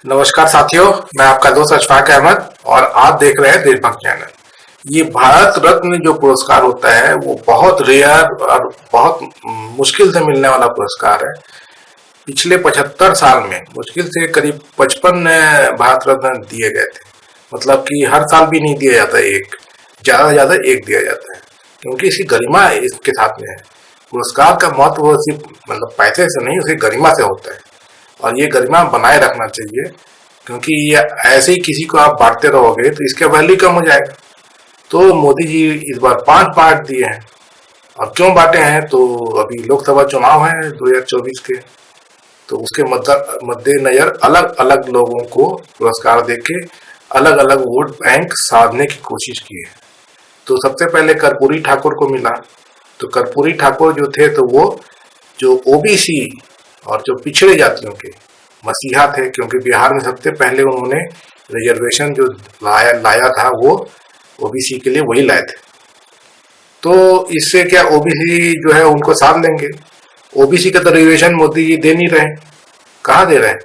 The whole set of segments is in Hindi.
नमस्कार साथियों, मैं आपका दोस्त अशफाक अहमद और आप देख रहे हैं देशभक्त चैनल। ये भारत रत्न जो पुरस्कार होता है वो बहुत रेयर और बहुत मुश्किल से मिलने वाला पुरस्कार है। पिछले 75 साल में मुश्किल से करीब 55 भारत रत्न दिए गए थे। मतलब कि हर साल भी नहीं दिया जाता, एक ज्यादा से ज्यादा एक दिया जाता है, क्योंकि इसकी गरिमा इसके साथ में है। पुरस्कार का महत्व सिर्फ मतलब पैसे से नहीं, उसकी गरिमा से होता है और ये गरिमा बनाए रखना चाहिए, क्योंकि ये ऐसे ही किसी को आप बांटते रहोगे तो इसका वैल्यू कम हो जाएगा। तो मोदी जी इस बार 5 बांट दिए हैं। और क्यों बांटे हैं, तो अभी लोकसभा चुनाव है 2024 के, तो उसके मद्देनजर अलग अलग लोगों को पुरस्कार देके अलग अलग वोट बैंक साधने की कोशिश की है। तो सबसे पहले कर्पूरी ठाकुर को मिला। तो कर्पूरी ठाकुर जो थे, तो वो जो ओबीसी और जो पिछड़े जातियों के मसीहा थे, क्योंकि बिहार में सबसे पहले उन्होंने रिजर्वेशन जो लाया था वो ओबीसी के लिए वही लाए थे। तो इससे क्या ओबीसी जो है उनको साथ लेंगे। ओबीसी का तो रिजर्वेशन मोदी जी दे नहीं रहे, कहाँ दे रहे हैं।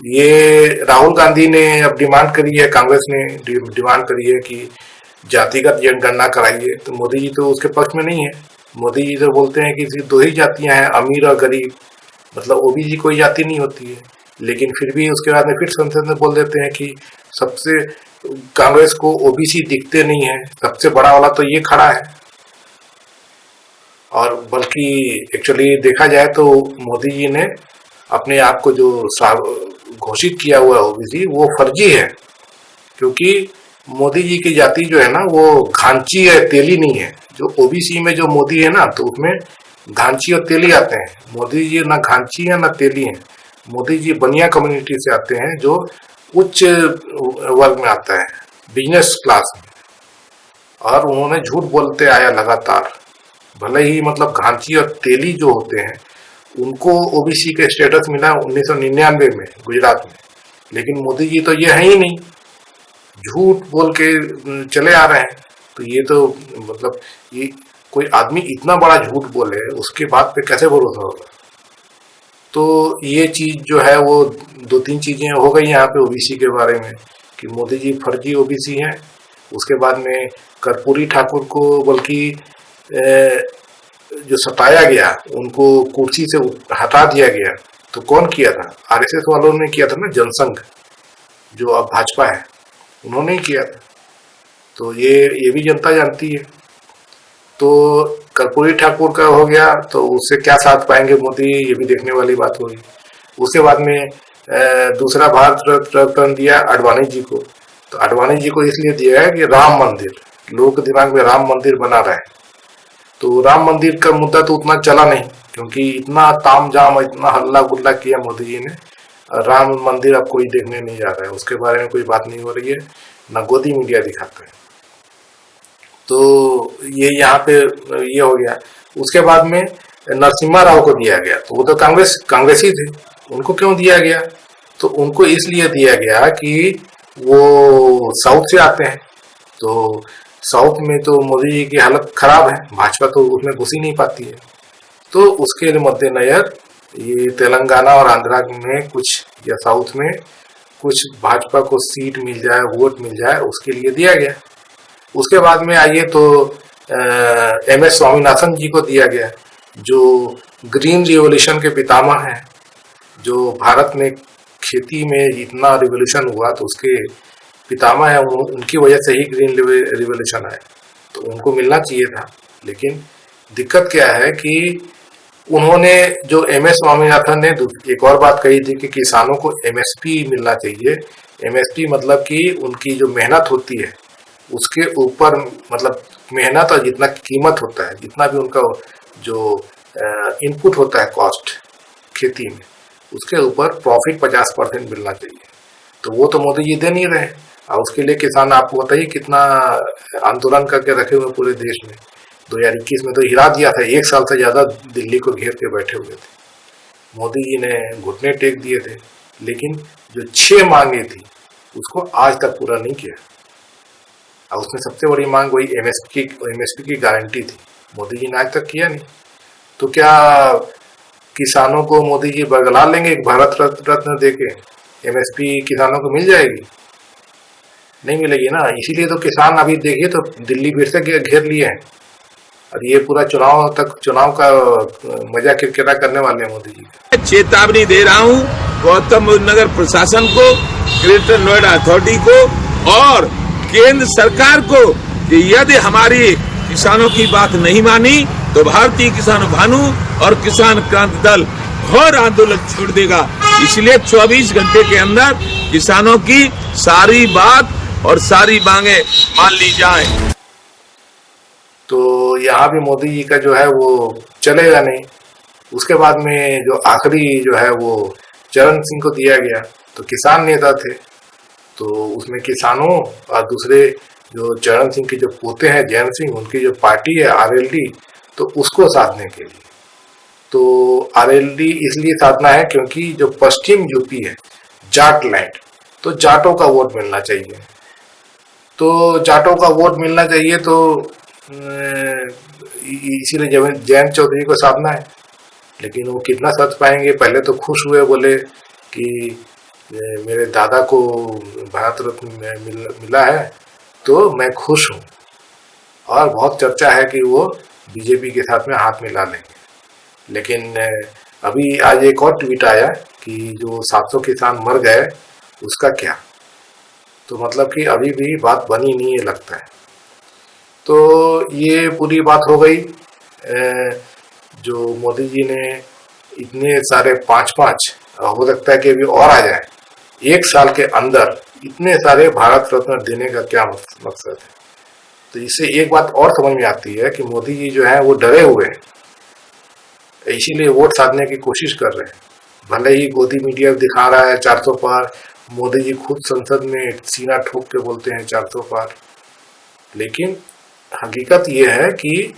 ये राहुल गांधी ने अब डिमांड करी है, कांग्रेस ने डिमांड करी है कि जातिगत जनगणना कराइए, तो मोदी जी तो उसके पक्ष में नहीं है। मोदी जी तो बोलते हैं कि सिर्फ 2 ही जातियां हैं, अमीर और गरीब, मतलब ओबीसी कोई जाति नहीं होती है। लेकिन फिर भी उसके बाद में फिर संसद में बोल देते हैं कि सबसे कांग्रेस को ओबीसी दिखते नहीं है, सबसे बड़ा वाला तो ये खड़ा है। और बल्कि एक्चुअली देखा जाए तो मोदी जी ने अपने आप को जो घोषित किया हुआ है ओबीसी, वो फर्जी है, क्योंकि मोदी जी की जाति जो है ना वो घांची है, तेली नहीं है। जो ओबीसी में जो मोदी है ना, तो उसमें घांची और तेली आते हैं। मोदी जी ना घांची है ना तेली है। मोदी जी बनिया कम्युनिटी से आते हैं, जो उच्च वर्ग में आता है, बिजनेस क्लास में। और उन्होंने झूठ बोलते आया लगातार। भले ही मतलब घांची और तेली जो होते हैं उनको ओबीसी का स्टेटस मिला 1999 में गुजरात में, लेकिन मोदी जी तो ये है ही नहीं, झूठ बोल के चले आ रहे हैं। तो ये तो मतलब ये कोई आदमी इतना बड़ा झूठ बोले उसके बाद पे कैसे भरोसा होगा। तो ये चीज जो है वो 2-3 चीजें हो गई यहाँ पे ओबीसी के बारे में, कि मोदी जी फर्जी ओबीसी हैं। उसके बाद में कर्पूरी ठाकुर को बल्कि जो सताया गया, उनको कुर्सी से हटा दिया गया। तो कौन किया था, आरएसएस वालों ने किया था ना, जनसंघ जो अब भाजपा है, उन्होंने ही किया था। तो ये भी जनता जानती है। तो कर्पूरी ठाकुर का हो गया, तो उससे क्या साथ पाएंगे मोदी, ये भी देखने वाली बात होगी। उसके बाद में दूसरा भारत रत्न दिया अडवाणी जी को। तो अडवाणी जी को इसलिए दिया है कि राम मंदिर, लोगों के दिमाग में राम मंदिर बना रहा है। तो राम मंदिर का मुद्दा तो उतना चला नहीं, क्योंकि इतना तामझाम इतना हल्ला गुल्ला किया मोदी जी ने। राम मंदिर अब कोई देखने नहीं जा रहा है, उसके बारे में कोई बात नहीं हो रही है, ना गोदी मीडिया दिखाता है। तो ये यहाँ पे ये हो गया। उसके बाद में नरसिम्हा राव को दिया गया। तो वो तो कांग्रेसी थे, उनको क्यों दिया गया, तो उनको इसलिए दिया गया कि वो साउथ से आते हैं। तो साउथ में तो मोदी जी की हालत खराब है, भाजपा तो उसमें घुस ही नहीं पाती है। तो उसके मद्देनजर ये तेलंगाना और आंध्रा में कुछ या साउथ में कुछ भाजपा को सीट मिल जाए, वोट मिल जाए, उसके लिए दिया गया। उसके बाद में आइए तो एमएस स्वामीनाथन जी को दिया गया, जो ग्रीन रिवॉल्यूशन के पितामह हैं। जो भारत में खेती में इतना रिवॉल्यूशन हुआ तो उसके पितामह है, उनकी वजह से ही ग्रीन रिवॉल्यूशन आया। तो उनको मिलना चाहिए था। लेकिन दिक्कत क्या है कि उन्होंने जो एमएस स्वामीनाथन ने एक और बात कही थी कि किसानों को एमएसपी मिलना चाहिए। एमएसपी मतलब कि उनकी जो मेहनत होती है उसके ऊपर, मतलब मेहनत और जितना कीमत होता है, जितना भी उनका जो इनपुट होता है कॉस्ट खेती में, उसके ऊपर प्रॉफिट 50% मिलना चाहिए। तो वो तो मोदी जी दे नहीं रहे। और उसके लिए किसान आपको बताइए कितना आंदोलन करके रखे हुए पूरे देश में। 2021 में तो हिला दिया था, 1 साल से ज्यादा दिल्ली को घेर के बैठे हुए थे। मोदी जी ने घुटने टेक दिए थे, लेकिन जो 6 मांगे थी उसको आज तक पूरा नहीं किया। और उसमें सबसे बड़ी मांग वही एमएसपी की गारंटी थी, मोदी जी ने आज तक किया नहीं। तो क्या किसानों को मोदी जी बरगला लेंगे एक भारत रत्न देके? एमएसपी किसानों को मिल जाएगी? नहीं मिलेगी ना। इसीलिए तो किसान अभी देखिए तो दिल्ली फिर से घेर लिए हैं, और ये पूरा चुनाव का मजा किरकिरा करने वाले हैं मोदी जी। चेतावनी दे रहा हूं गौतम बुद्ध नगर प्रशासन को, ग्रेटर नोएडा अथॉरिटी को और केंद्र सरकार को कि यदि हमारी किसानों की बात नहीं मानी तो भारतीय किसान भानु और किसान क्रांति दल घोर आंदोलन छेड़ देगा। इसलिए 24 घंटे के अंदर किसानों की सारी बात और सारी मांगे मान ली जाए। तो यहाँ भी मोदी जी का जो है वो चलेगा नहीं। उसके बाद में जो आखिरी जो है वो चरण सिंह को दिया गया, तो किसान नेता थे, तो उसमें किसानों और दूसरे जो चरण सिंह के जो पोते हैं जैन सिंह, उनकी जो पार्टी है आरएलडी, तो उसको साधने के लिए। तो आरएलडी इसलिए साधना है क्योंकि जो पश्चिम यूपी है जाट लैंड, तो जाटों का वोट मिलना चाहिए। तो जाटों का वोट मिलना चाहिए तो इसीलिए जयंत चौधरी को साधना है। लेकिन वो कितना सच पाएंगे? पहले तो खुश हुए, बोले कि मेरे दादा को भारत रत्न मिला है तो मैं खुश हूँ, और बहुत चर्चा है कि वो बीजेपी के साथ में हाथ मिला लेंगे। लेकिन अभी आज एक और ट्वीट आया कि जो 700 किसान मर गए उसका क्या, तो मतलब कि अभी भी बात बनी नहीं है लगता है। तो ये पूरी बात हो गई। जो मोदी जी ने इतने सारे 5-5, हो सकता है कि अभी और आ जाए, 1 साल के अंदर इतने सारे भारत रत्न देने का क्या मकसद है? तो इससे एक बात और समझ में आती है कि मोदी जी जो है वो डरे हुए हैं, इसीलिए वोट साधने की कोशिश कर रहे हैं। भले ही गोदी मीडिया दिखा रहा है 400 पार, मोदी जी खुद संसद में सीना ठोक के बोलते हैं 400 पार, लेकिन हकीकत यह है कि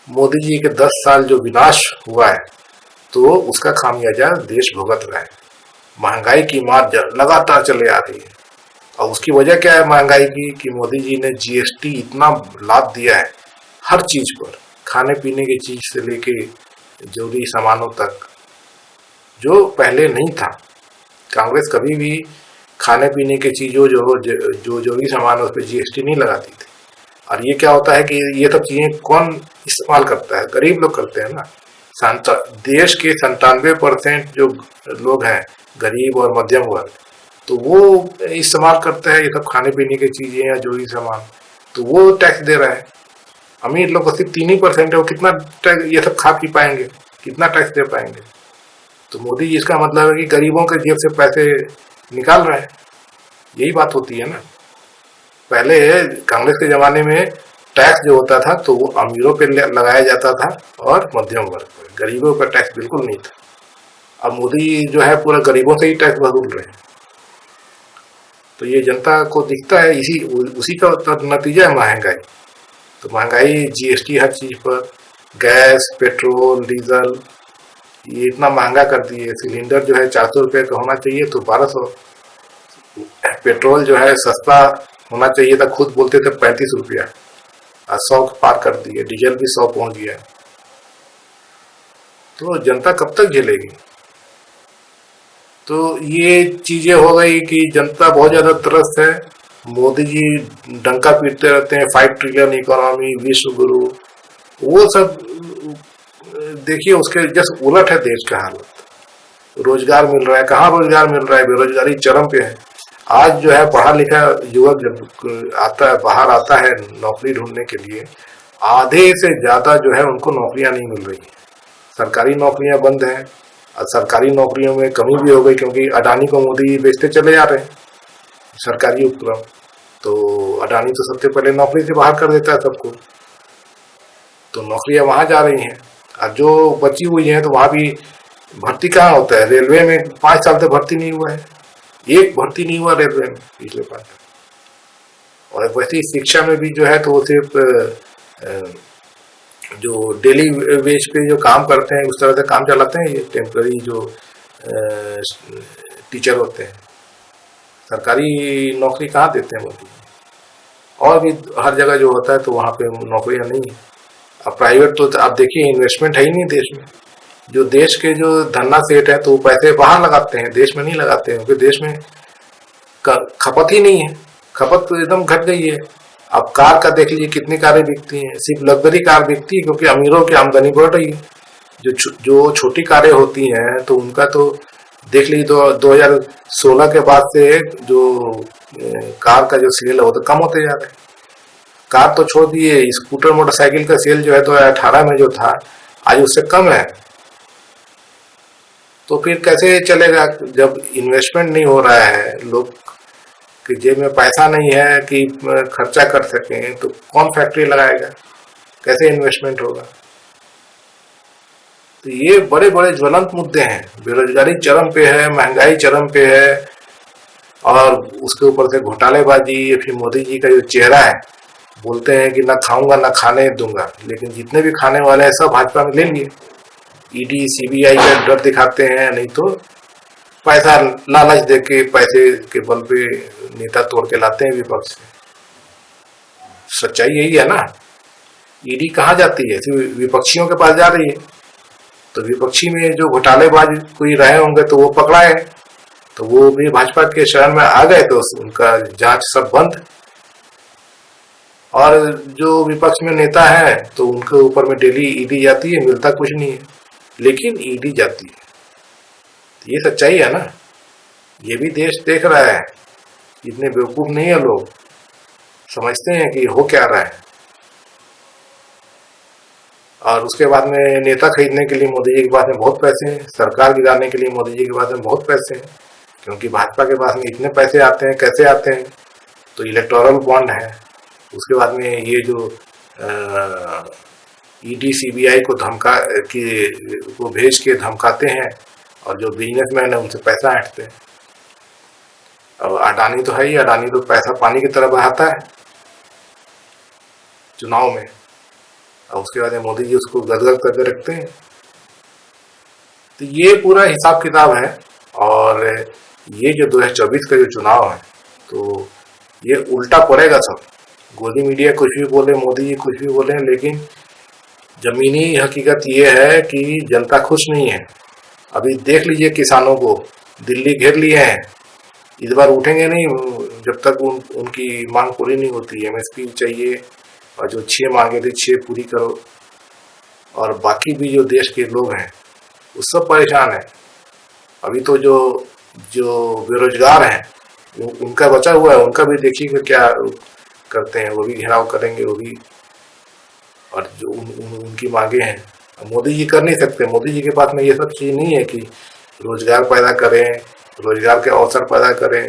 मोदी जी के 10 साल जो विनाश हुआ है तो उसका खामियाजा देश भुगत रहा है। महंगाई की मार लगातार चले आ रही है, और उसकी वजह क्या है महंगाई की? कि मोदी जी ने जीएसटी इतना लाद दिया है हर चीज पर, खाने पीने की चीज से लेके जरूरी सामानों तक, जो पहले नहीं था। कांग्रेस कभी भी खाने पीने की चीजों जो जरूरी सामान उस पर जीएसटी नहीं लगाती थी। और ये क्या होता है कि ये सब चीजें कौन इस्तेमाल करता है? गरीब लोग करते हैं ना। देश के 97% जो लोग हैं गरीब और मध्यम वर्ग, तो वो इस्तेमाल करते हैं ये सब खाने पीने की चीजें या जरूरी सामान, तो वो टैक्स दे रहा है। अमीर लोग को सिर्फ 3% है, वो कितना टैक्स ये सब खा पी पाएंगे, कितना टैक्स दे पाएंगे? तो मोदी जी इसका मतलब है कि गरीबों के जेब से पैसे निकाल रहे हैं। यही बात होती है ना। पहले कांग्रेस के जमाने में टैक्स जो होता था तो वो अमीरों पे लगाया जाता था और मध्यम वर्ग पर, गरीबों पर टैक्स बिल्कुल नहीं था। अब मोदी जो है पूरा गरीबों से ही टैक्स वसूल रहे हैं। तो ये जनता को दिखता है, उसी का नतीजा है महंगाई। तो महंगाई, जीएसटी हर चीज पर, गैस, पेट्रोल, डीजल, ये इतना महंगा कर दिए। सिलेंडर जो है 400 रुपये का होना चाहिए तो 1200। पेट्रोल जो है सस्ता होना चाहिए था, खुद बोलते थे 35 रुपया, आज 100 पार कर दिए। डीजल भी 100 पहुंच गया। तो जनता कब तक झेलेगी? तो ये चीजें हो गई कि जनता बहुत ज्यादा त्रस्त है। मोदी जी डंका पीटते रहते हैं 5 ट्रिलियन इकोनॉमी, विश्व गुरु, वो सब देखिए उसके जस्ट उलट है देश का हालत। रोजगार मिल रहा है, कहाँ रोजगार मिल रहा है? बेरोजगारी चरम पे है। आज जो है पढ़ा लिखा युवक जब आता है, बाहर आता है नौकरी ढूंढने के लिए, आधे से ज्यादा जो है उनको नौकरियां नहीं मिल रही है। सरकारी नौकरियां बंद हैं, और सरकारी नौकरियों में कमी भी हो गई क्योंकि अडानी को मोदी बेचते चले जा रहे हैं सरकारी उपक्रम। तो अडानी तो सबसे पहले नौकरी से बाहर कर देता है सबको, तो नौकरियां वहां जा रही हैं। और जो बची हुई हैं तो वहां भी भर्ती कहाँ होता है? रेलवे में 5 साल तक भर्ती नहीं हुआ है, एक भर्ती नहीं हुआ रेलवे में पिछले 5 साल। और वैसे ही शिक्षा में भी जो है तो वो सिर्फ जो डेली वेज पे जो काम करते हैं उस तरह से काम चलाते हैं। ये टेम्पररी जो टीचर होते हैं, सरकारी नौकरी कहाँ देते हैं मोदी? और भी हर जगह जो होता है तो वहाँ पे नौकरियां नहीं है। अब प्राइवेट तो आप देखिए इन्वेस्टमेंट है ही नहीं देश में। जो देश के जो धन्ना सेठ है तो वो पैसे बाहर लगाते हैं, देश में नहीं लगाते हैं, क्योंकि देश में खपत ही नहीं है, खपत तो एकदम घट गई है। अब कार का देख लीजिए, कितनी कारें बिकती हैं, सिर्फ लग्जरी कार बिकती है क्योंकि अमीरों की आमदनी बढ़ रही है। जो छोटी कारें होती हैं तो उनका तो देख लीजिए, 2016 के बाद से जो कार का जो सेल है वो तो कम होते जा रहा है। कार तो छोड़ दिए, स्कूटर मोटरसाइकिल का सेल जो है 2018 में जो था, आज उससे कम है। तो फिर कैसे चलेगा जब इन्वेस्टमेंट नहीं हो रहा है, लोग कि जेब में पैसा नहीं है कि खर्चा कर सकें, तो कौन फैक्ट्री लगाएगा, कैसे इन्वेस्टमेंट होगा। तो ये बड़े बड़े ज्वलंत मुद्दे हैं। बेरोजगारी चरम पे है, महंगाई चरम पे है, और उसके ऊपर से घोटालेबाजी। फिर मोदी जी का जो चेहरा है, बोलते हैं कि ना खाऊंगा ना खाने दूंगा, लेकिन जितने भी खाने वाले हैं सब भाजपा में ले लिए। ईडी सीबीआई का डर दिखाते हैं, नहीं तो पैसा लालच दे के पैसे के बल पे नेता तोड़ के लाते हैं विपक्ष से। सच्चाई यही है ना। ईडी कहाँ जाती है, सिर्फ विपक्षियों के पास जा रही है। तो विपक्षी में जो घोटालेबाज कोई रहे होंगे तो वो पकड़ाए, तो वो भी भाजपा के शरण में आ गए तो उनका जांच सब बंद। और जो विपक्ष में नेता है तो उनके ऊपर में डेली ईडी जाती है, मिलता कुछ नहीं है, लेकिन ईडी जाती है। ये सच्चाई है ना। ये भी देश देख रहा है, इतने बेवकूफ नहीं है लोग, समझते हैं कि हो क्या रहा है। और उसके बाद में नेता खरीदने के लिए मोदी जी के पास में बहुत पैसे हैं, सरकार गिराने के लिए मोदी जी के पास में बहुत पैसे हैं, क्योंकि भाजपा के पास में इतने पैसे आते हैं। कैसे आते हैं, तो इलेक्टोरल बॉन्ड है। उसके बाद में ये जो ईडी सीबीआई को धमका के को भेज के धमकाते हैं, और जो बिजनेसमैन है उनसे पैसा ऐंठते हैं। अब अडानी तो है ही, अडानी तो पैसा पानी की तरह बहाता है चुनाव में, और उसके बाद मोदी जी उसको गदगद करके रखते हैं। तो ये पूरा हिसाब किताब है। और ये जो 2024 का जो चुनाव है, तो ये उल्टा पड़ेगा सब। गोदी मीडिया कुछ भी बोले, मोदी जी कुछ भी बोले, लेकिन जमीनी हकीकत ये है कि जनता खुश नहीं है। अभी देख लीजिए, किसानों को दिल्ली घेर लिए हैं, इस बार उठेंगे नहीं जब तक उनकी मांग पूरी नहीं होती। एमएसपी चाहिए, और जो 6 मांगे थे 6 पूरी करो। और बाकी भी जो देश के लोग हैं वो सब परेशान है। अभी तो जो बेरोजगार हैं उनका बचा हुआ है, उनका भी देखिएगा क्या करते हैं, वो भी घेराव करेंगे वो भी। और जो उनकी मांगे हैं मोदी जी कर नहीं सकते। मोदी जी के पास में ये सब चीज़ नहीं है कि रोजगार पैदा करें, रोजगार के अवसर पैदा करें,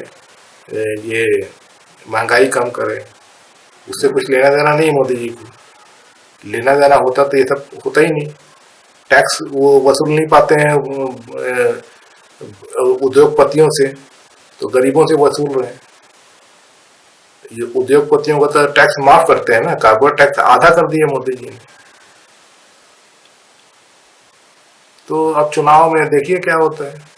ये महंगाई कम करें। उससे कुछ लेना देना नहीं मोदी जी को। लेना देना होता तो ये सब होता ही नहीं। टैक्स वो वसूल नहीं पाते हैं उद्योगपतियों से, तो गरीबों से वसूल रहे हैं। ये उद्योगपतियों को तो टैक्स माफ करते हैं ना, कार्बन टैक्स आधा कर दिया मोदी जी ने। तो अब चुनाव में देखिए क्या होता है।